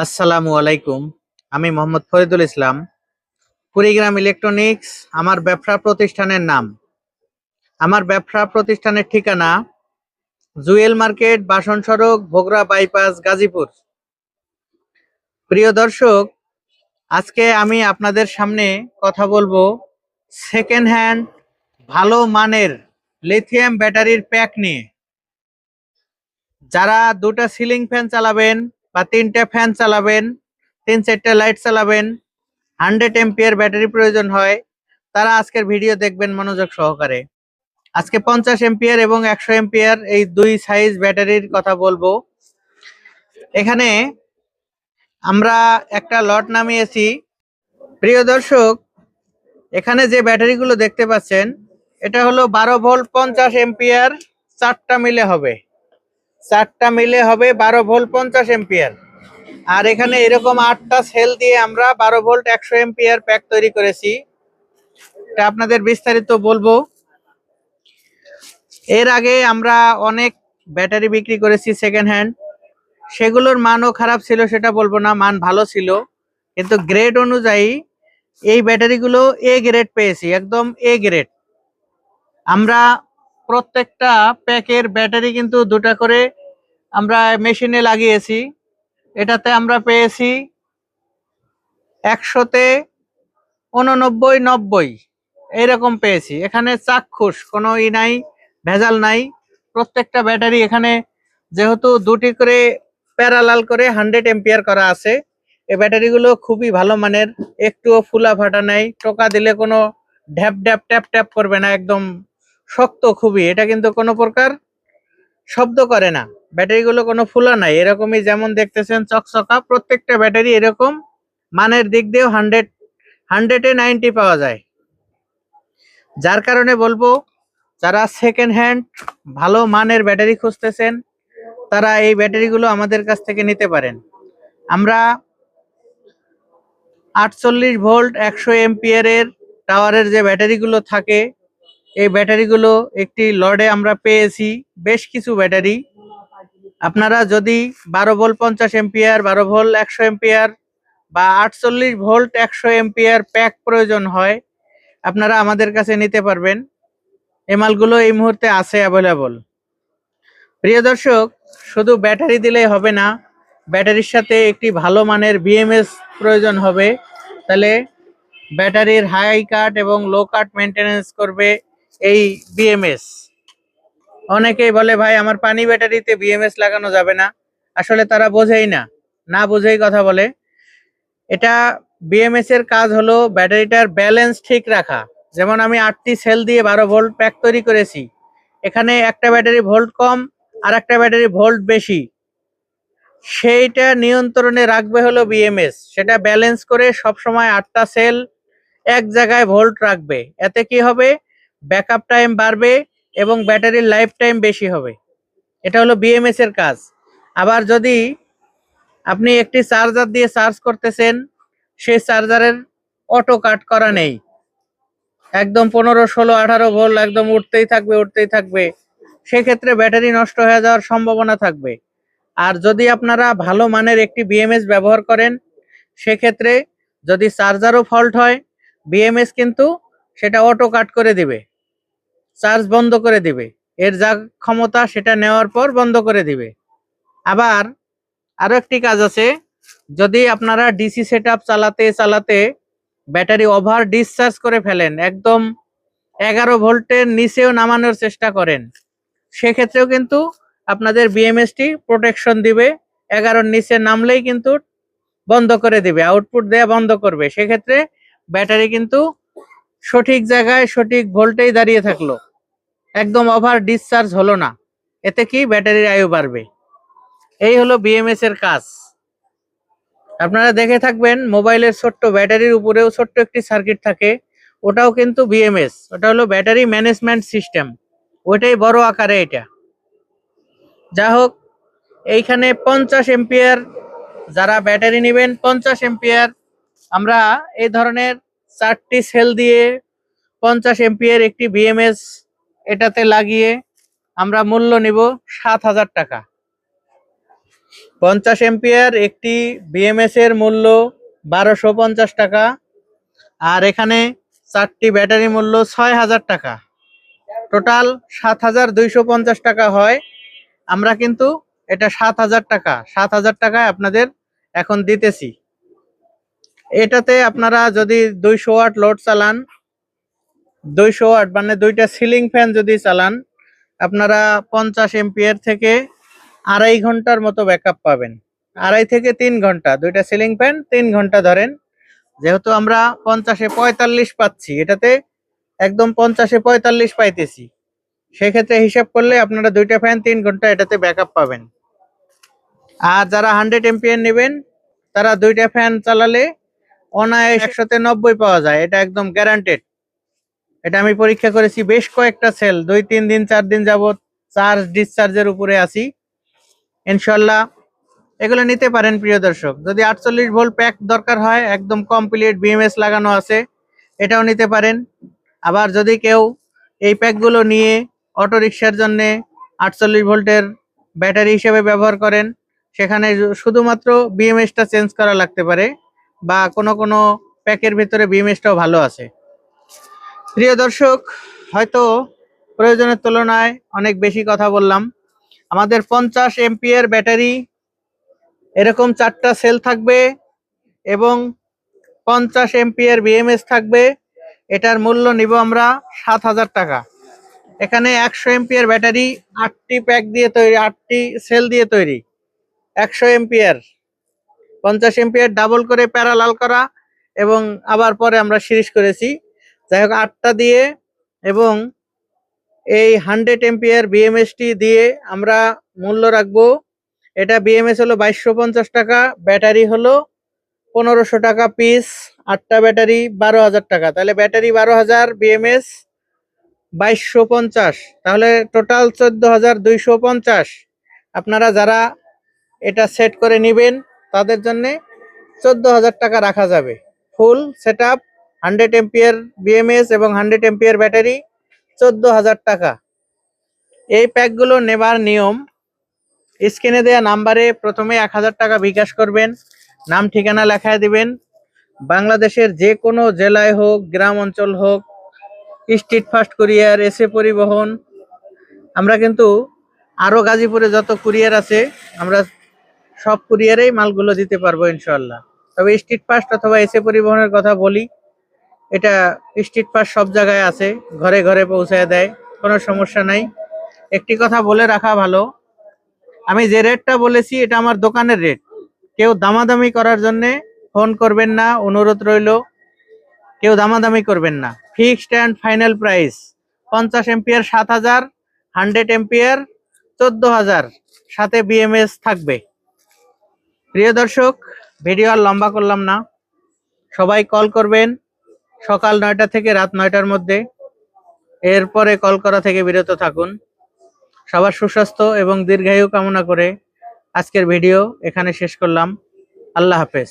আসসালামু আলাইকুম। আমি মোহাম্মদ ফরিদুল ইসলাম। কুড়িগ্রাম ইলেকট্রনিক্স আমার ব্যবসা প্রতিষ্ঠানের নাম। আমার ব্যবসা প্রতিষ্ঠানের ঠিকানা জুয়েল মার্কেট, বাসন সড়ক, ভোগড়া বাইপাস, গাজীপুর। প্রিয় দর্শক, আজকে আমি আপনাদের সামনে কথা বলবো সেকেন্ড হ্যান্ড ভালো মানের লিথিয়াম ব্যাটারির প্যাক নিয়ে। যারা দুটা সিলিং ফ্যান চালাবেন বা তিনটা ফ্যান চালাবেন, 3-4টা লাইট চালাবেন, 100 এম্পিয়ার ব্যাটারি প্রয়োজন হয়, তারা আজকের ভিডিও দেখবেন মনোযোগ সহকারে। আজকে 50 এম্পিয়ার এবং 100 এম্পিয়ার এই দুই সাইজ ব্যাটারির কথা বলবো। এখানে আমরা একটা লট নামিয়েছি। প্রিয় দর্শক, এখানে যে ব্যাটারিগুলো দেখতে পাচ্ছেন, এটা হলো 12 ভোল্ট 50 এম্পিয়ার, চারটা মিলে হবে 12 ভোল্ট 50 এম্পিয়ার। আর এখানে এরকম 8টা সেল দিয়ে আমরা 12 ভোল্ট 100 এম্পিয়ার প্যাক তৈরি করেছি। এটা আপনাদের বিস্তারিত বলবো। এর আগে আমরা অনেক ব্যাটারি বিক্রি করেছি সেকেন্ড হ্যান্ড। সেগুলোর মানও খারাপ ছিল সেটা বলবো না, মান ভালো ছিল, কিন্তু গ্রেড অনুযায়ী এই ব্যাটারিগুলো এ গ্রেড পেয়েছি, একদম এ গ্রেড। আমরা প্রত্যেকটা প্যাকের ব্যাটারি কিন্তু দুটা করে আমরা মেশিনে লাগিয়েছি। এটাতে আমরা পেয়েছি 100-তে 89, 90 এইরকম পেয়েছি। এখানে চাক্ষুষ কোনো নাই, ভেজাল নাই। প্রত্যেকটা ব্যাটারি এখানে যেহেতু দুটি করে প্যারালাল করে 100 এম্পিয়ার করা আছে, এই ব্যাটারিগুলো খুবই ভালো মানের, একটুও ফুলা ফাটা নাই, টোকা দিলে কোনো ঢ্যাপ ঢ্যাপ ট্যাপ ট্যাপ করবে না, একদম শক্ত খুবই। এটা কিন্তু কোনো প্রকার শব্দ করে না, ব্যাটারিগুলো কোনো ফুলা নাই, এরকমই যেমন দেখতেছেন চকচকা। প্রত্যেকটা ব্যাটারি এরকম মানের দিক দিয়েও 100-এ 90 পাওয়া যায়। যার কারণে বলবো, যারা সেকেন্ড হ্যান্ড ভালো মানের ব্যাটারি খুঁজতেছেন, তারা এই ব্যাটারিগুলো আমাদের কাছ থেকে নিতে পারেন। আমরা 48 ভোল্ট 100 এম্পিয়ারের টাওয়ারের যে ব্যাটারিগুলো থাকে, এই ব্যাটারিগুলো একটি লটে আমরা পেয়েছি বেশ কিছু ব্যাটারি। আপনারা যদি 12 ভোল্ট 50 এম্পিয়ার, 12 ভোল্ট 100 এম্পিয়ার বা 48 ভোল্ট 100 এম্পিয়ার প্যাক প্রয়োজন হয়, আপনারা আমাদের কাছে নিতে পারবেন। এই মালগুলো এই মুহূর্তে আছে অ্যাভেলেবল। প্রিয় দর্শক, শুধু ব্যাটারি দিলেই হবে না, ব্যাটারির সাথে একটি ভালো মানের বিএমএস প্রয়োজন হবে। তাহলে ব্যাটারির হাই কাট এবং লো কাট মেনটেনেন্স করবে এই বিএমএস। অনেকেই বলে, ভাই আমার পানি ব্যাটারিতে বিএমএস লাগানো যাবে না। আসলে তারা বোঝেই না, না বুঝেই কথা বলে। এটা বিএমএস এর কাজ হলো ব্যাটারিটার ব্যালেন্স ঠিক রাখা। যেমন আমি 8টি সেল দিয়ে 12 ভোল্ট প্যাক তৈরি করেছি, এখানে একটা ব্যাটারি ভোল্ট কম আর একটা ব্যাটারি ভোল্ট বেশি, সেইটা নিয়ন্ত্রণে রাখবে হলো বিএমএস। সেটা ব্যালেন্স করে সবসময় 8টা সেল এক জায়গায় ভোল্ট রাখবে। এতে কি হবে, ব্যাকআপ টাইম বাড়বে এবং ব্যাটারির লাইফ টাইম বেশি হবে। এটা হলো বিএমএস এর কাজ। আবার যদি আপনি একটি চার্জার দিয়ে চার্জ করতেছেন, সেই চার্জারের অটো কাট করা নেই, একদম 15, 16, 18 ভোল্ট একদম উঠতেই থাকবে, সেক্ষেত্রে ব্যাটারি নষ্ট হয়ে যাওয়ার সম্ভাবনা থাকবে। আর যদি আপনারা ভালো মানের একটি বিএমএস ব্যবহার করেন, সেক্ষেত্রে যদি চার্জারও ফল্ট হয়, বিএমএস কিন্তু সেটা অটো কাট করে দিবে, চার্জ বন্ধ করে দিবে, এর যা ক্ষমতা সেটা নেওয়ার পর বন্ধ করে দিবে। আবার আরো একটি কাজ আছে, যদি আপনারা ডিসি সেটআপ চালাতে চালাতে ব্যাটারি ওভার ডিসচার্জ করে ফেলেন, একদম 11 ভোল্টের নিচেও নামানোর চেষ্টা করেন, সেক্ষেত্রেও কিন্তু আপনাদের বিএমএসটি প্রোটেকশন দিবে। 11-র নিচে নামলেই কিন্তু বন্ধ করে দিবে, আউটপুট দেয়া বন্ধ করবে। সেক্ষেত্রে ব্যাটারি কিন্তু সঠিক জায়গায় সঠিক ভোল্টেই দাঁড়িয়ে থাকলো, একদম ওভার ডিসচার্জ হলো না। এতে কি ব্যাটারির আয়ু বাড়বে। এই হলো বিএমএস এর কাজ। আপনারা দেখে থাকবেন মোবাইলের ছোট্ট ব্যাটারির উপরেও ছোট্ট একটি সার্কিট থাকে, ওটাও কিন্তু বিএমএস, ওটা হলো ব্যাটারি ম্যানেজমেন্ট সিস্টেম, ওইটাই বড় আকারে এটা। যা হোক, এইখানে 50 এম্পিয়ার যারা ব্যাটারি নেবেন, 50 এম্পিয়ার আমরা এই ধরনের 4টি সেল দিয়ে 50 এম্পিয়ার একটি বিএমএস এটাতে লাগিয়ে আমরা মূল্য নিব 7,000 টাকা। 50 এম্পিয়ার একটি বিএমএস এর মূল্য 1250 টাকা, আর এখানে 4টি ব্যাটারি মূল্য 6000 টাকা, টোটাল 7250 টাকা হয়। আমরা কিন্তু এটা 7000 টাকায় আপনাদের এখন দিতেছি। এটাতে আপনারা যদি 200 ওয়াট লোড চালান, 200 ওয়াট মানে দুইটা সিলিং ফ্যান যদি চালান, আপনারা 50 এম্পিয়ার থেকে 2.5 ঘন্টার মতো ব্যাকআপ পাবেন। 2.5 থেকে 3 ঘন্টা, দুইটা সিলিং ফ্যান 3 ঘন্টা ধরেন। যেহেতু আমরা 50-এ 45 পাচ্ছি, এটাতে একদম 50-এ 45 পাইতেছি, সেক্ষেত্রে হিসাব করলে আপনারা দুইটা ফ্যান 3 ঘন্টা এটাতে ব্যাকআপ পাবেন। আর যারা 100 এম্পিয়ার নেবেন, তারা দুইটা ফ্যান চালালে অনায়াসে 100-তে 90 পাওয়া যায়, এটা একদম গ্যারান্টেড। এটা আমি পরীক্ষা করেছি বেশ কয়েকটা সেল, 2-3 দিন 4 দিন যাবত চার্জ ডিসচার্জের উপরে আছি, ইনশাল্লাহ এগুলো নিতে পারেন। প্রিয় দর্শক, যদি 48 ভোল্ট প্যাক দরকার হয়, একদম কমপ্লিট বিএমএস লাগানো আছে, এটাও নিতে পারেন। আবার যদি কেউ এই প্যাকগুলো নিয়ে অটো রিক্সার জন্য 48 ভোল্টের ব্যাটারি হিসেবে ব্যবহার করেন, সেখানে শুধুমাত্র বিএমএসটা চেঞ্জ করা লাগতে পারে, বা কোনো কোনো প্যাকের ভিতরে বিএমএসটাও ভালো আছে। প্রিয় দর্শক, হয়তো প্রয়োজনের তুলনায় অনেক বেশি কথা বললাম। আমাদের 50 এম্পিয়ার ব্যাটারি, এরকম 4টা সেল থাকবে এবং 50 এম্পিয়ার বিএমএস থাকবে। এটার মূল্য নিব আমরা 7000 টাকা। এখানে 100 এম্পিয়ার ব্যাটারি 8টি প্যাক দিয়ে তৈরি, 8টি সেল দিয়ে তৈরি। 100 এম্পিয়ার 50 এম্পিয়ার ডাবল করে প্যারালাল করা, এবং আবার পরে আমরা সিরিজ করেছি। যাই হোক, 8টা দিয়ে এবং এই 100 এম্পিয়ার বিএমএসটি দিয়ে আমরা মূল্য রাখবো। এটা বিএমএস হলো 2250 টাকা, ব্যাটারি হলো 1500 টাকা পিস, 8টা ব্যাটারি 12000 টাকা। তাহলে ব্যাটারি 12000, বিএমএস 2250, তাহলে টোটাল 14250। আপনারা যারা এটা সেট করে নেবেন, তাদের জন্য 14000 টাকা রাখা যাবে। Full set up 100 ampere BMS এবং 100 এম্পিয়ার ব্যাটারি 14000 টাকা। এই প্যাকগুলো নেবার নিয়ম, স্ক্রিনে দেওয়া নাম্বারে প্রথমে 1000 টাকা বিকাশ করবেন, নাম ঠিকানা লেখায় দিবেন। বাংলাদেশের যে কোনো জেলায় হোক, গ্রাম অঞ্চল হোক, স্ট্রিট ফাস্ট কুরিয়ার, এসএ পরিবহন, আমরা কিন্তু আরও গাজীপুরে যত কুরিয়ার আছে, আমরা সব কুরিয়ারেই মালগুলো দিতে পারবো ইনশাল্লাহ। তবে স্ট্রিট ফাস্ট অথবা এসএ পরিবহনের কথা বলি, এটা স্ট্রিট ফাস্ট সব জায়গায় আছে, ঘরে ঘরে পৌঁছায় দেয়, কোনো সমস্যা নাই। একটি কথা বলে রাখা ভালো, আমি যে রেটটা বলেছি এটা আমার দোকানের রেট। কেউ দামাদামি করার জন্য ফোন করবেন না, অনুরোধ রইল, কেউ দামাদামি করবেন না। Fixed and final price 50 ampere 7000, 100 ampere 14000, সাথে বিএমএস থাকবে। প্রিয় দর্শক, ভিডিও আর লম্বা করলাম না, সবাই কল করবেন সকাল 9টা থেকে রাত 9টার মধ্যে। এরপরে কল করা থেকে বিরত থাকুন। সবার সুস্বাস্থ্য এবং দীর্ঘায়ু কামনা করে আজকের ভিডিও এখানে শেষ করলাম। আল্লাহ হাফেজ।